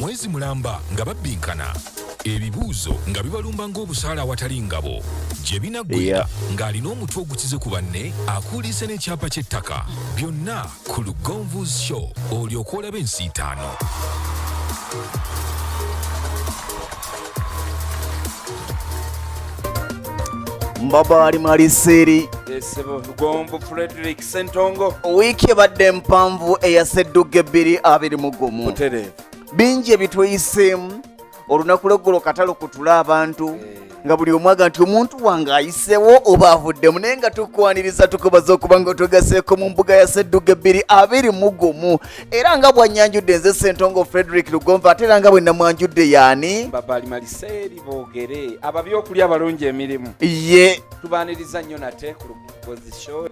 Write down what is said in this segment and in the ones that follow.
mwezi mulamba nga babbinkana ebibuuzo nga bibalumba ng'obusaala awatali ngabo gye binaggwera ng'alina omutwe ogukize ku banne akuulise n'ekyapa ky'ettaka byonna ku Lugonvu's Show olyoka olaba ensiitaano. Mbabali Maliseri Lugonvu Frederick Sentongo wiiki ebadde mpanvu eyasedduga 2020 mutereevu bingi ebitweyiseemu olunaku lw'eggulo katalo kutula abantu nga buli omwaga nti omuntu wange ayisewo oba avuddemu naye nga tukwaniriza tukubaza okuba nga otugaseeko mu mbuga ya Sedduga 2020 era nga bwannyanjudde nze Sentongo Frederick Lugonvu ate era nga bwe namwanjudde yaani Mbabali Maliseri boogere ababyokulya abalungi emirimu ye tubaaniriza nnyo nate ku Lugonvu's Show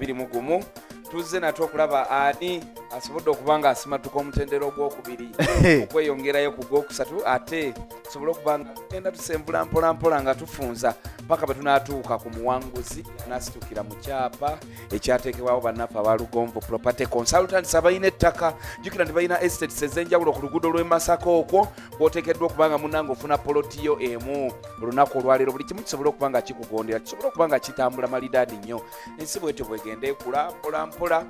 2020 tuzze nate okulaba ani asobodde okuba nga asimatuka omutendera ogwokubiri okweyongerayo ku gwokusatu ate tusobole okuba nga tugenda tusembula mpolampola nga tufunza paka bwe tunaatuuka ku muwanguzi anasitukira mu kyapa ekyateekebwawo bannaffe aba Lugonvu Property Consultants abalina ettaka jjukira nti balina estates ez'enjawulo ku luguudo lw'e Masaka okwo bw'oteekeddwa okuba nga munnange ofuna polotiyo emu olunaku olwaleero buli kimu kisobole okuba nga kikugondera kisobole okuba nga kitambula malidaadi nnyo ensi bwetyo bwegenda ekula mpolampola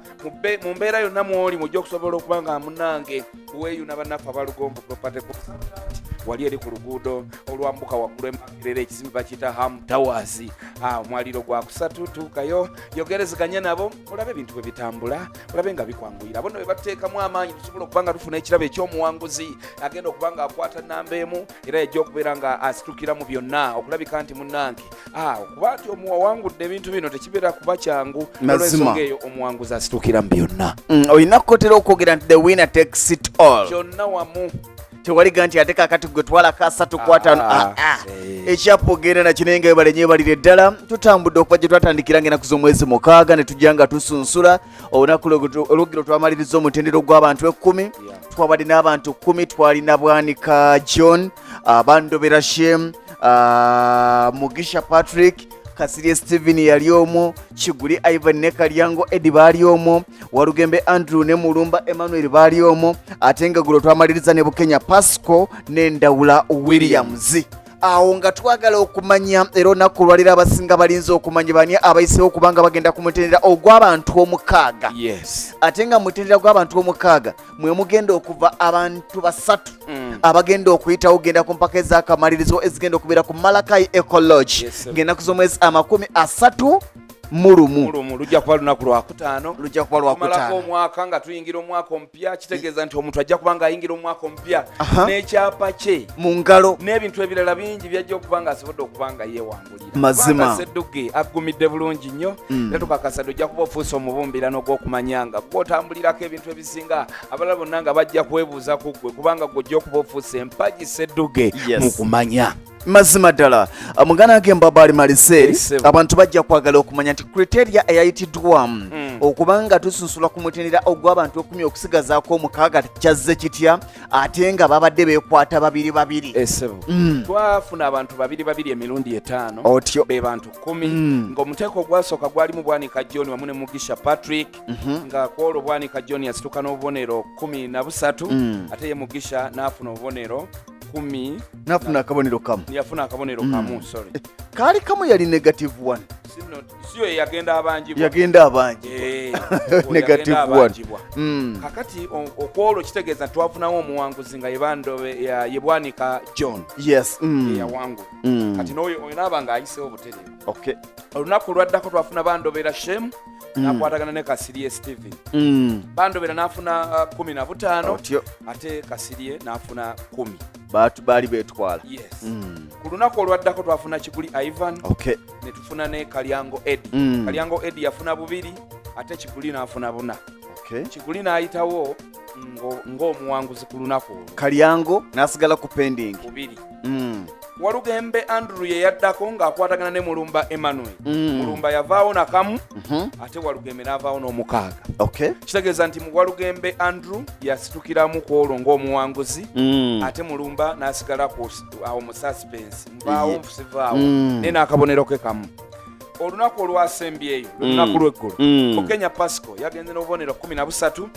mu mbeera yonna mwoli mujja okusobola okuba nga munnange weeyuna bannaffe aba Lugonvu Property Consultants wali eri ku luguudo olwambuka waggulu emakerera ekizimbe bakiyita Ham Towers omwaliro gwa kusatu tuukayo yogerezeganye nabo olabe ebintu bwe bitambula olabe nga bikwanguyira bonna bwe bateekamu amaanyi tusobola okuba nga tufuna ekirabo eky'omuwanguzi agenda okuba nga akwata nnamba emu era yajja okubeera nga asitukira mu byonna okulabika nti munnange okuba nti omuwawangudde ebintu bino tekibeera kuba kyangu olw'ensonga eyo omuwanguzi asitukira mu byonna olina kukotera okwogera nti the winner takes it all kyonna wamu tewaliga nti ate kakati gwe twala kasatu kwatano ekyapo ogenda nakinaye nga webalenye ebalire eddala tutambudde okuva gye twatandikira nga enaku z'omwezi 6 ne tujja nga tusunsula olunaku olwogero twamaliriza omutendero gw'abantu 10 twabadde n'abantu 10 twalina Bwanika John Bandobera Shem Mugisha Patrick Kasirye Steven yali omwo Kiguli Ivan ne Kalyango Eddie baali omwo Walugembe Andrew ne Mulumba Emmanuel baali omwo ate nga gulo twamaliriza ne Bukenya Pasco ne Ndawula Williams awo nga twagala okumanya era olunaku olwalira abasinga balinze okumanya bani abayisewo kubanga bagenda ku mutendera ogw'abantu 6 ate nga mutendera gw'abantu 6 mwe mugenda okuva abantu 3 abagenda okuyitawo genda ku mpaka ez'akamalirizo ezigenda okubeera ku Malakai Ecology ng'ennaku z'omwezi 30 mulumu lujja kuba lunaku lwakutaano tumalako omwaka nga tuyingira omwaka omupya kitegeeza nti omuntu ajja kuba nga ayingira omwaka omupya n'ekyapa kye mu ngalo n'ebintu ebirala bingi byajja okuba nga asobodde okuba nga yeewangulira mazima Sedduge agumidde bulungi nnyo era tukakasa ojja kuba ofuuse omubumbirano gw'okumanya nga gw'otambulirako ebintu ebisinga abalala bonna nga bajja kwebuuza ku ggwe kubanga gw'ojja okuba ofuuse empagi Sedduge mu kumanya mazima ddala mugana ge Mbabali Maliseri abantu bajja kwagala okumanya nti criteria eyayitiddwamu okubanga tusunsula ku mutendera ogw'abantu 10 okusigazaako 6 kyazze kitya ate nga babadde beekwata babiri twafuna abantu babiri emirundi 5 be bantu 10 ng'omuteeko ogwasooka gwalimu Bwanika John wamu ne Mugisha Patrick nga kwolwo Bwanika John yasituka n'obubonero 13 ate ye Mugisha n'afuna obubonero 10 nafuna akabonero kamu yafuna akabonero kamu sorry kali kamu yali negative 1 siyo yagenda abangi negative 1 kakati okwolwo kitegeeza twafunawo omuwanguzi nga ye Bwanika John yawangu kati n'oyo naaba nga ayisewo butereevu olunaku lwaddako twafuna Bandobera Shem nakwatagana ne Kasirye Steven Bandobera n'afuna 15 ate Kasirye n'afuna 10 baatu baali beetwala ku lunaku olwaddako twafuna Kiguli Ivan ne tufuna ne Kalyango Eddie Kalyango Eddie yafuna 2 ate Kiguli n'afuna 4 Kiguli n'ayitawo ng'omuwanguzi ku lunaku olwo Kalyango n'asigala ku pending 2 Walugembe Andrew ye yaddako ng'akwatagana ne Mulumba Emmanuel Mulumba yavaawo na kamu ate Walugembe n'avaawo n'6 kitegeeza nti mu Walugembe Andrew yasitukiramu ku olwo ng'omuwanguzi ate Mulumba n'asigala awo mu suspense mvaawo nfusivaawo naye n'akabonero ke kamu olunaku olwasembyeyo lunaku lw'eggulu Bukenya Pasco yagenze n'obubonero 13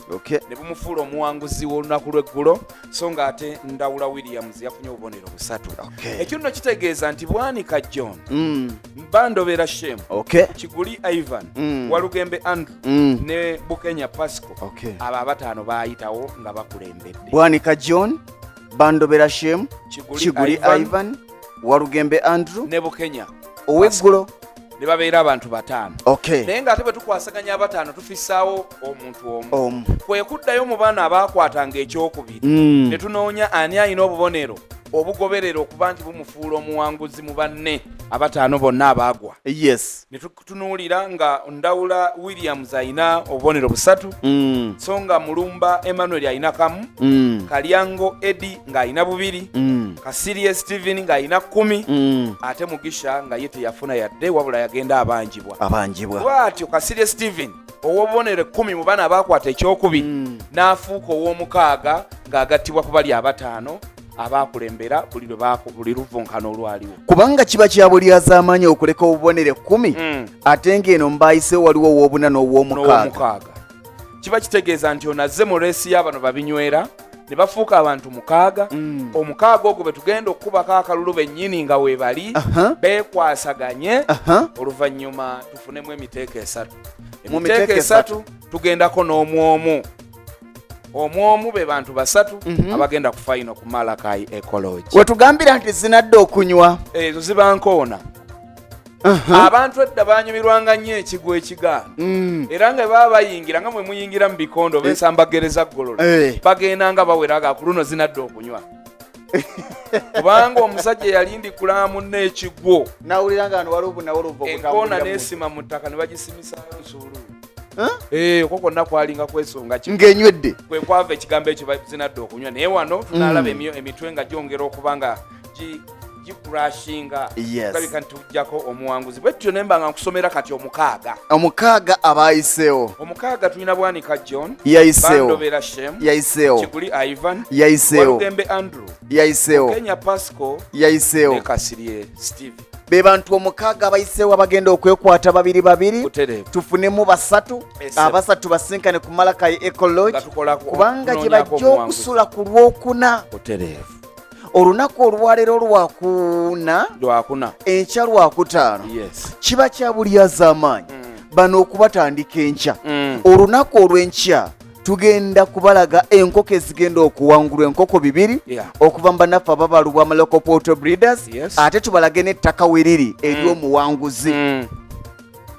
ne bumufuula omuwanguzi w'olunaku lw'eggulo so nga ate Ndawula Williams yafunye obubonero 3 ekyo nno kitegeeza nti Bwanika John Bandobera Shem Kiguli Ivan Walugembe Andrew ne Bukenya Pasco abo abataano baayitawo nga bakulembedde Bwanika John Bandobera Shem Kiguli Ivan Walugembe Andrew ne Bukenya ow'eggulo ne babeera abantu bataano naye ng'ate bwe tukwasaganya abataano tufissaawo omuntu omu kwe kuddayo mu baana abaakwatanga ekyokubiri ne tunoonya ani alina obubonero obugoberera okuba nti bumufuula omuwanguzi mu banne abataano bonna abaagwa ne tutunuulira nga Ndawula Williams alina obubonero 3 so nga Mulumba Emmanuel alina kamu Kalyango Eddie ng'alina 2 Kasirye Steven ng'alina 10 ate Mugisha nga ye teyafuna yadde wabula yagenda abanjibwa bw'atyo Kasirye Steven ow'obubonero 10 mu baana abaakwata ekyokubiri n'afuuka ow'omukaaga ng'agattibwa ku bali abataano abakulembera buli luvunkano olwaliwo kubanga kiba kyabulyaza amaanyi okuleka obubonero 10 ate ng'eno mbayisewo waliwo ow'obuna n'ow'omukaaga kiba kitegeeza nti onazze mu leesi y'abano babinywera ne bafuuka abantu 6 omukaaga ogwo bwe tugenda okukubako akalulu bennyini nga weebali beekwasaganye oluvannyuma tufunemu emiteeko 3 emiteeko 3 tugendako n'omwomu omwomu be bantu 3 abagenda ku final ku Malakai Ecology wetugambira nti zinadde okunywa ezo ziba nkoona abantu edda banyumirwanga nnyo ekigwa ekigaano era nga baba bayingira nga mwe muyingira mu bikondo b'ensambagereza ggolola bagenda nga baweraga ku luno zinadde okunywa kubanga omusajja yalindikula munne ekigwo nawulira nga wano waliwo bunawoluvu enkoona n'esima mu ttaka ne bagisimisayo nsuulu okwo kwonna kwalinga kwesonga ng'enywedde kwe kwava ekigambo ekyo zinadde okunywa naye wano tunaalaba emitwe nga gyongera okuba nga gikurashinga galabika nti tujjako omuwanguzi bwe tutyo nemba nga nkusomera kati omukaaga abayiseewo omukaaga tulina Bwanika John Bandobera Shem yayiseewo Kiguli Ivan yayiseewo Walugembe Andrew yayiseewo Bukenya Pasco yayiseewo ne Kasirye Steve be bantu omukaaga abayiseewo abagenda okwekwata 2 tufunemu 3 abasatu basinkane ku Malakai Ecology kubanga gye bajja okusula ku Lwokuna olunaku olwaleero lwakuna enkya Lwakutaano kiba kyabulyaza amaanyi bano okubatandika enkya olunaku olw'enkya tugenda kubalaga enkoko ezigenda okuwangulwa enkoko 2 okuva mu bannaffe ababalubwa Local Poultry Breeders ate tubalage n'ettaka weriri ery'omuwanguzi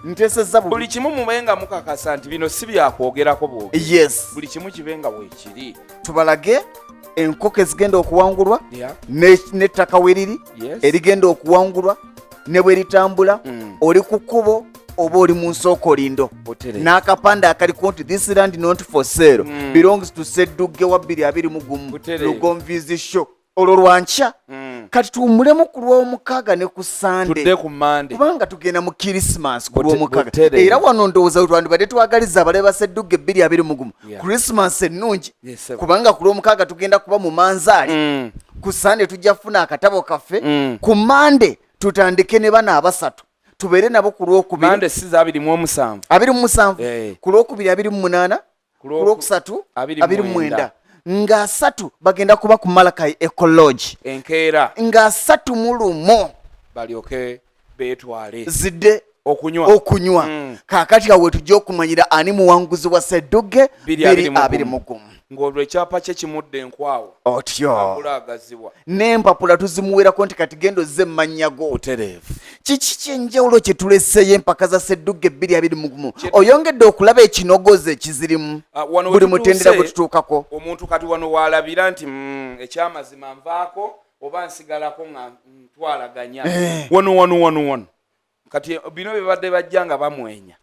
ntesezza buli kimu mubenga mukakasa nti bino si byakwogerako buli kimu kibenga weekiri tubalage enkoko ezigenda okuwangulwa n'ettaka weriri erigenda okuwangulwa ne bwe litambula oli ku kkubo oba oli mu nsookolindo n'akapande akaliko nti this land not for sale belongs to Sseddugge wa 221 Lugonvizi Show olwo lwankya kati tuwummulemu ku Lwomukaaga ne ku Sande kubanga tugenda mu Christmas ku Lwomukaaga era wano ndowooza twandibadde twagaliza abalabe ba Sseddugge 221 Christmas ennungi kubanga ku Lwomukaaga tugenda kuba mu Manzaali ku Sande tujja kufuna akatabo kaffe ku Mande tutandike ne bana 3 tubeere nabo ku Lwokubiri Mande si za 27 ku Lwokubiri 28 ku Lwokusatu 29 nga 3 bagenda kuba ku Malakai Ecology enkeera nga 3 mu lumo balyoke beetwale zidde okunywa kaakati awe tujja okumanyira ani muwanguzi wa Sseddugge 2020 ng'olwo ekyapa kye kimudde enkwawo otyo akulagazibwa n'empapula tuzimuweerako nti kati gendo ze mmannya go kiki kyenjawulo kye tuleseeyo empaka za Sseddugge 2020 oyongedde okulaba ekinogozi ekizirimu buli mutendera gwe tutuukako omuntu kati wano waalabira nti ekyamazima nvaako oba nsigalako nga ntwalaganya wano kati bino bye badde bajja nga bamwenya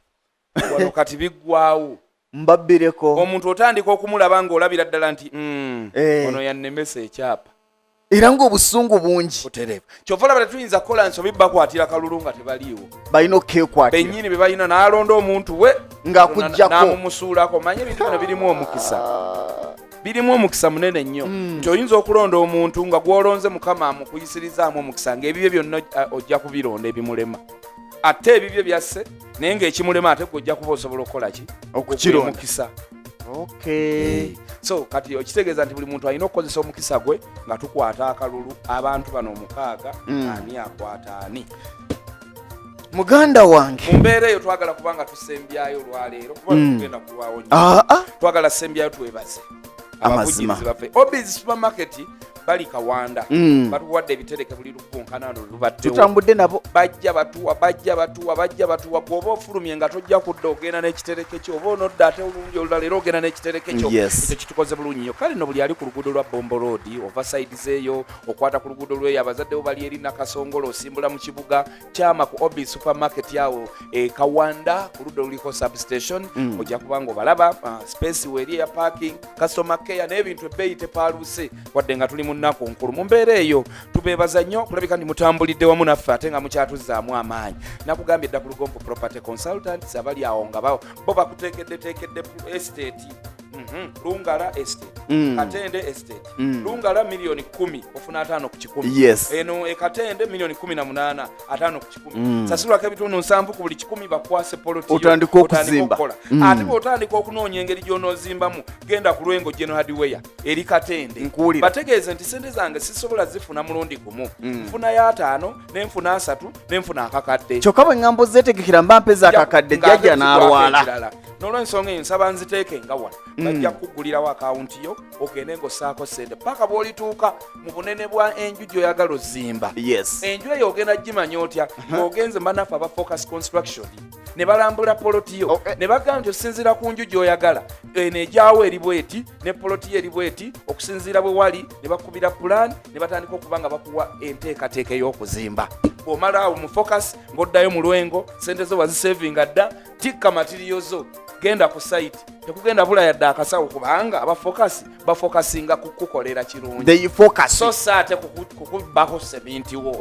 wano kati biggwaawo mbabbireko omuntu otandika okumulaba ng'olabira ddala nti ono yannemesa ekyapa era ng'obusungu bungi kyova olaba tetuyinza kukola nsobi bakwatira kalulu nga tebaliiwo balina okkekwatira bennyini be balina n'alonda omuntu we ng'akuggyako n'amumusuulako manye ebintu bino birimu omukisa munene nnyo nti oyinza okulonda omuntu nga gw'olonze Mukama amukuyisirizaamu omukisa ng'ebibyo byonna ojja kubironda ebimulema ate ebibyo byasse naye ng'ekimulema ate gojja kuba osobola okukola ki okukironda. So kati okitegeeza nti buli muntu alina okukozesa omukisa gwe nga tukwata akalulu abantu bano 6 ani akwata ani. Muganda wange mu mbeera eyo twagala kubanga tusembyayo olwaleero kuba tugenda kulwawo nnyo. Twagala tusembyayo twebaze abavugizi baffe. Obiz supermarket bali Kawanda batuwadde ebitereke buli lukunkana lubaddewo. Tutambudde nabo bajja batuwa bw'oba ofulumye nga tojja kudda ogenda n'ekitereke kyo oba onodda ate olungi olulala era ogenda n'ekitereke kyo. Ekyo kitukoze bulungi nnyo. Kale nno buli ali ku luguudo lwa Bombo Road oversides eyo okwata ku luguudo lweyo abazaddewo bali eri Nakasongolo osimbula mu kibuga kyama ku Obiz supermarket yawo Kawanda ku ludda luliko substation ojja kubanga obalaba space weeri eya parking customer care n'ebintu ebbeeyi tepaaluse wadde nga tuli mu nnaku nkulu. Mu mbeera eyo tubeebaza nnyo kulabika ndi mutambulidde wamu naffe ate nga mukyatuzzaamu amaanyi. Nakugambye dda ku Lugompo Property Consultants abali awo nga bo bakuteekeddeteekedde estate Lungala estate Katende estate Lungala milioni 10 ofuna 5 ku 10. Eno Katende milioni 18 5 ku 10. Sasulako ebitundu 7 ku buli 10 bakwase poloti otandika okuzimba. Ate otandika okunoonya engeri gy'onoozimbamu genda ku Lwengo General Hardware eri Katende bategeeze nti sente zange sisobola zifuna mulundi gumu. Nfuna ya 5 nenfuna 3 nenfuna akakadde. Kyokka bwe ngambo zeetegekera mba mpeza akakadde jjajja n'alwala. N'olw'ensonga eyo nsaba nziteeke nga wano bajja kukugulirawo akawunti yo ogende ng'ossaako sente paka bw'olituuka mu bunene bwa enju gy'oyagala ozimba. Enju eyo ogenda gimanya otya ng'ogenze banaffe aba Focus Construction ne balambula poloti yo ne bagamba nti osinziira ku nju gy'oyagala eno egyawo eri bweti ne poloti ye eri bweti okusinziira bwe wali ne bakubira plan ne batandika okuba nga bakuwa enteekateeka ey'okuzimba. Bw'omala awo mu Focus ng'oddayo mu Lwengo sente zo wazisevinga dda tikka materiyo zo genda ku site tekugenda bula yadde akasawo kubanga abafocus bafocusinga kukukolera kirungi so saate kukubako seminti wo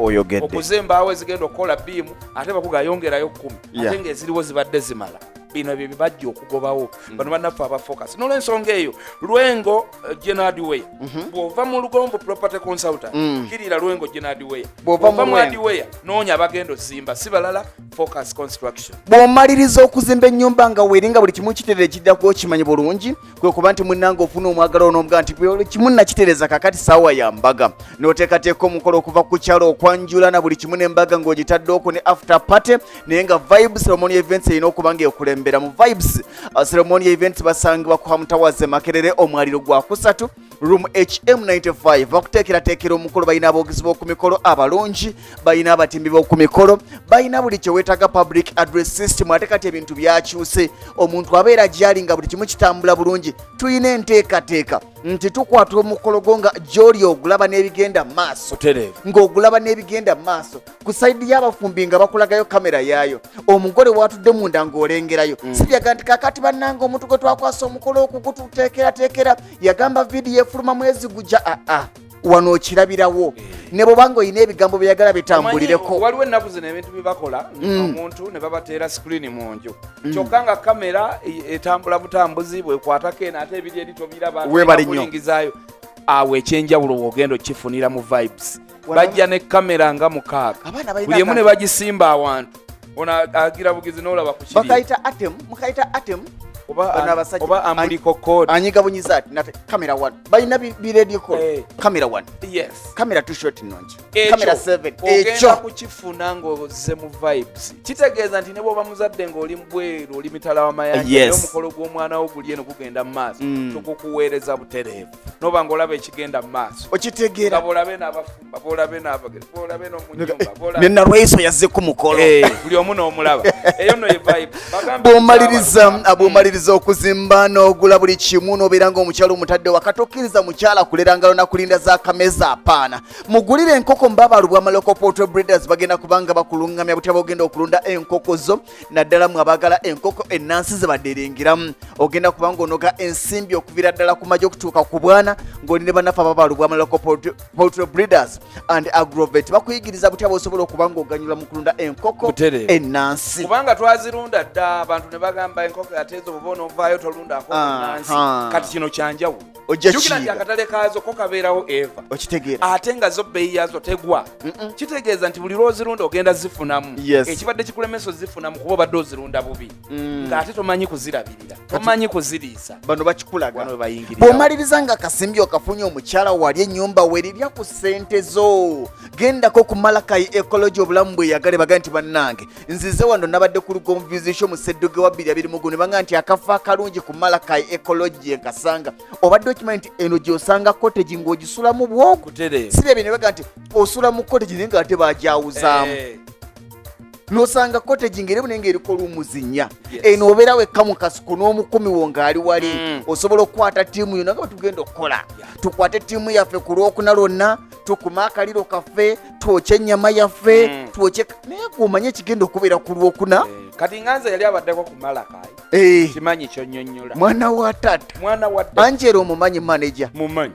okuzembaawo ezigenda okukola biimu ate bakugayongerayo 10 ate ng'eziriwo zibadde zimala. Bino ebyo bibajja okugobawo bano bannaffe abafocus. N'olw'ensonga eyo Lwengo General Hardware bw'ova mu Lugompo Property Consultant kirira Lwengo General Hardware bw'ova mu Hardware noonya abagenda ozimba si balala Focus Construction. Bw'omaliriza okuzimba ennyumba nga weeringa buli kimu kiterere kiddako okimanyi bulungi kwe kuba nti munnange ofuna omwagala n'omuga nti buli kimu nakitereeza kakati saawa ya mbaga n'oteekateeka omukolo okuva ku kyalo okwanjula na buli kimu n'embaga ng'ogitaddeko ne after party naye nga Vibes Ceremonial Events erina okuba ng'ekulembera mu Vibes Ceremonial Events basangibwa ku Hamtawaze Makerere omwaliro gwa kusatu room HM95 bakuteekerateekera omukolo balina aboogezi b'oku mikolo abalungi balina abatimbi b'oku mikolo balina buli kye weetaaga public address system ate kati ebintu byakyuse omuntu abeera gyali nga buli kimu kitambula bulungi tulina enteekateeka nti tukwata omukolo gwo nga gy'oli ogulaba n'ebigenda maaso ng'ogulaba n'ebigenda maaso ku sayidi y'abafumbi nga bakulagayo kamera yaayo omugole watudde munda ng'olengerayo sibyaga nti kakati bannanga omuntu gwe twakwasa omukolo okugututeekerateekera yagamba vidiyo efuluma mwezi gujja wano okirabirawo ne bw'obanga olina ebigambo byeyagala bitambulireko. Waliwo ennaku zino ebintu bye bakola omuntu ne babateera screen mu nju kyokka nga kamera etambula butambuzi bwekwatako eno ate ebiri eri tobiraba kulingizaayo awo ekyenjawulo w'ogenda okifunira mu Vibes. Bajja ne kamera nga 6 buli emu ne bagisimba awantu ono agira bugizi n'olaba ku kiri mukaita atem oba ambuliko code anyiga bunyiza ati nate camera 1 balina biredio call camera 1 camera 2 shot nonje camera 7 ogenda kukifuna ng'oze mu Vibes kitegeeza nti ne bw'oba muzadde ng'oli mbweru oli mitala w'amayanja n'omukolo gw'omwana wo guli eno gugenda mu maaso tukukuweereza butereevu n'oba ng'olaba ekigenda mu maaso okitegeera bw'olabe n'abafumba bw'olabe n'abagezi bw'olabe n'omunyumba ne Narweso yazze ku mukolo buli omu n'omulaba eyo no ye Vibes bw'omaliriza okuzimba n'ogula buli kimu n'obeera ng'omukyalo omutadde wakati okkiriza mukyala kulera ngalo na kulinda za kameza apaana mugulire enkoko mbabalubwa Local Poultry Breeders bagenda kubanga bakulungamya butya bogenda okulunda enkoko zo naddala mu abagala enkoko ennansi ze badderingiramu ogenda kubanga onoga ensimbi okuvira ddala ku maji okutuuka ku bwana ng'oli ne bannaffe ababalubwa Local Poultry Breeders and Agrovet bakuyigiriza butya bw'osobola okubanga oganyula mu kulunda enkoko ennansi kubanga twazirunda dda abantu ne bagamba enkoko yateezo oba onovaayo tolundako Nansi kati kino kyanjawulo Ojja jukira nti kiyiga. akatale kaazo ko kabeerawo Eva okitegeera ate nga zo bbeeyi yazo tegwa kitegeeza nti buli lwozirunda ogenda zifunamu Yes. ekibadde kikulemesa ozifunamu kuba obadde ozirunda bubi ng'ate tomanyi kuzirabirira tomanyi kuziriisa bano bakikulaga wano we bayingirira bw'omaliriza nga akasimbi okafunye omukyala wali ennyumba werirya ku ssente zo gendako ku Malakai Ecology obulamu bweyagale baga nti bannange nzize wano nabadde ku Lugonvu Vision mu Ssedduge wa 225 ne baga nti akafo akalungi ku Malakai Ecology enkasanga obadde okimanyi nti eno gy'osanga cottage ng'ogisulamu bwoku kutere si bye ne baga nti osula mu cottage naye nga ate bagyawuzaamu n'osanga cottage ng'erimu naye ng'eriko lumuzi nnya eno obeera wekka mu kasuku n'omukumi wo ng'ali wali osobola okukwata ttiimu yo naga batugenda okukola tukwate ttiimu yaffe ku lwokuna lwonna tukuma akaliro kaffe twokye ennyama yaffe twokye naye gw'omanye ekigenda okubeera ku lwokuna kati nganze yali abaddeko ku Malakai kimanyi kyonnyonnyola mwana wa tata mwana wadde Angela omumanyi manager mumanyi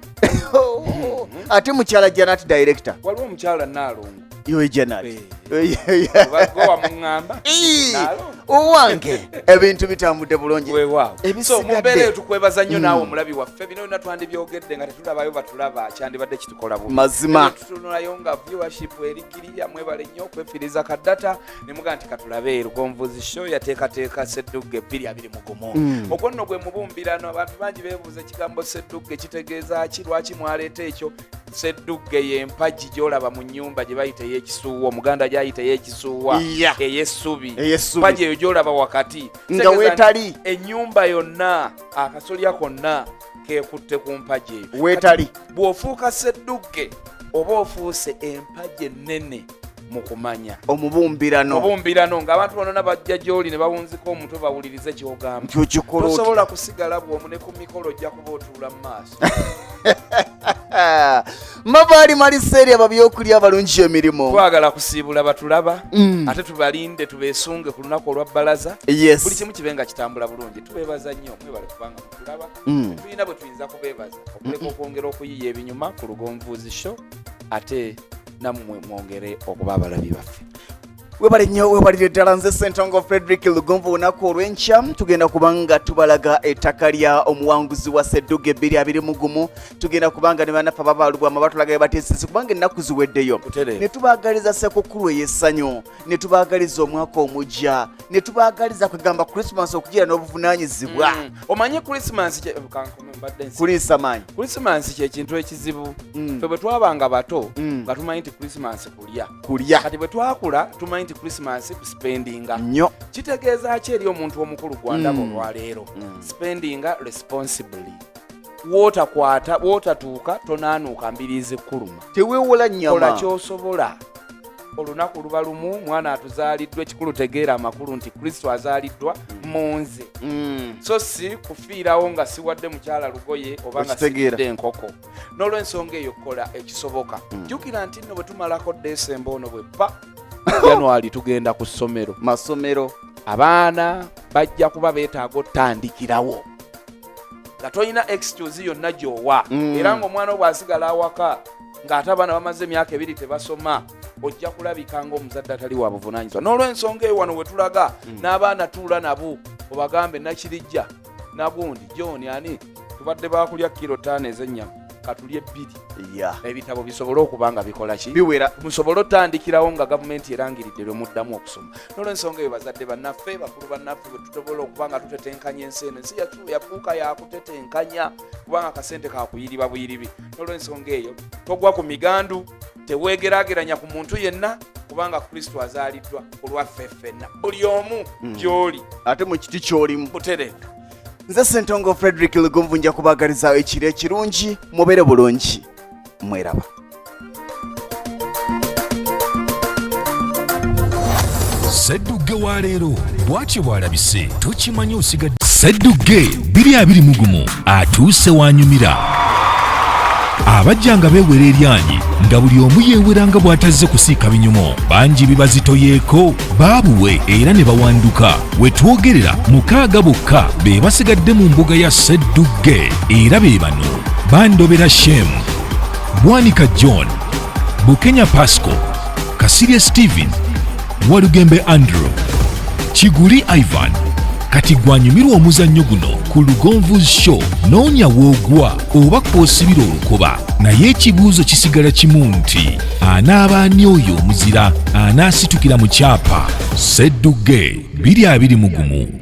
ate mukyala Janet director waliwo omukyala Naalongo yowe Janet go wamuŋŋamba owange ebintu bitambudde bulungi weewaawo so Ebisigadde. mumbeera eyo tukwebaza nnyo naawe omulabi waffe bino byonna twandibyogedde nga tetulabayo batulaba kyandibadde kitukola bubi Mazima. tutunulayo nga viewership erigiriya mwebale nnyo okwefiriza kaddata ne mugaa nti katulabe Lugonvuzi show yateekateeka Ssedduge 221 ogwo nno gwe mubumbirano abantu bangi beebuuza ekigambo Ssedduge kitegeeza ki lwaki mwaleeta ekyo Ssedduge y'empagi gy'olaba mu nnyumba gye bayita ey'ekisuuwa omuganda gy'ayita ey'ekisuuwa Yeah. ey'essubi Ey'essubi. mpagi eyo gy'olaba wakati Nga weetali. ennyumba yonna akasolya konna kekutte ku mpagi eyo Weetali. Kati bw'ofuuka Ssedduge oba ofuuse empagi ennene mu kumanya omubumbirano obumbirano ng'abantu bonna bajja gy'oli ne bawunzika omutwe bawulirize ky'ogamba kyokikola otya tosobola kusigala bw'omu ne ku mikolo ojja kuba otuula mu maaso mabaali maliseeri aba byokulya abalungi emirimu twagala kusiibula batulaba ate tubalinde tubeesunge ku lunaku olwa bbalaza Yes. buli kimu kibe nga kitambula bulungi tubeebaza nnyo mwebale kubanga mutulaba tulina bwe tuyinza kubeebaza okuleka okwongera okuyiya ebinyuma ku Lugonvuzi show ate nammwe mwongere okuba abalabi baffe webale nnyo webalire ddala nze Ssentongo Frederick Lugonvu olunaku olw'enkya tugenda kubanga tubalaga ettaka lya omuwanguzi wa Ssedduge 221 tugenda kubanga ne bannaffe ababaalubwama batulaga bateesisi kubanga ennaku ziweddeyo Kutere. ne tubaagaliza Ssekukkulu ey'essanyu ne tubaagaliza omwaka omujja ne tubaagaliza kwegamba Christmas okugira n'obuvunaanyizibwa omanyi Christmas kankome mbadde nsi kuliisa maanyi Christmas kyekintu ekizibu ffe bwe twabanga bato nga tumanyi nti Christmas kulya kati bwe twakula tumanyi nti Christmas kuspendinga nnyo kitegeeza ki eri omuntu omukulu gwandaba olwaleero spendinga responsibly wootatuuka tonaanuuka mbiriizi kuluma teweewola kola nnyama kyosobola olunaku luba lumu mwana atuzaaliddwa ekikulu tegeera amakulu nti Kristo azaaliddwa mu nze so si kufiirawo nga siwadde mukyala lugoye oba nga siwadde enkoko n'olw'ensonga eyo kola ekisoboka jjukira nti nno bwe tumalako Desemba ono bwe pa January tugenda ku ssomero masomero abaana bajja kuba beetaaga otandikirawo nga tolina excuse yonna gy'owa era ng'omwana bw'asigala awaka ng'ate abaana bamaze emyaka 2 tebasoma ojja kulabika ng'omuzadde atali wa buvunaanyizibwa n'olw'ensonga eyo wano we tulaga n'abaana tuula nabo obagambe nakirijja nagundi John ani tubadde bakulya kilo 5 ez'ennyama katulye 2 ebitabo bisobole okuba nga bikola ki biwera musobole otandikirawo nga gavumenti erangiridde lwe muddamu okusoma n'olw'ensonga eyo bazadde bannaffe bakulu bannaffe bwe tutobola okuba nga tutetenkanya ensi eno ensi yatu yafuuka yakutetenkanya kubanga akasente kakuyiriba buyiribi n'olw'ensonga eyo togwa ku migandu teweegeraageranya ku muntu yenna kubanga Kristo azaaliddwa olwaffe ffenna buli omu gy'oli ate mu kiti ky'olimu butereevu nze Ssentongo Frederick Lugonvu nja kubaagaliza ekiro ekirungi mubeere bulungi mweraba Ssedduge wa leero bw'atyo bw'alabise tokimanyi osigadde Ssedduge 221 atuuse wanyumira abajja nga beewera eryanyi nga buli omu yeewera nga bw'atazze kusiika binyumo bangi bibazitoyeeko baabuwe era ne bawanduka we twogerera 6 bokka be basigadde mu mbuga ya Ssedduge era be bano Bandobera Shem, Bwanika John, Bukenya Pasco, Kasirye Stephen, Walugembe Andrew, Kiguli Ivan, kati gwanyumirwa omuzannyo guno ku Lugonvu's Show noonya woogwa oba kw'osibira olukoba naye ekibuuzo kisigala kimu nti anaaba ani oyo omuzira anaasitukira mu kyapa Ssedduge 2020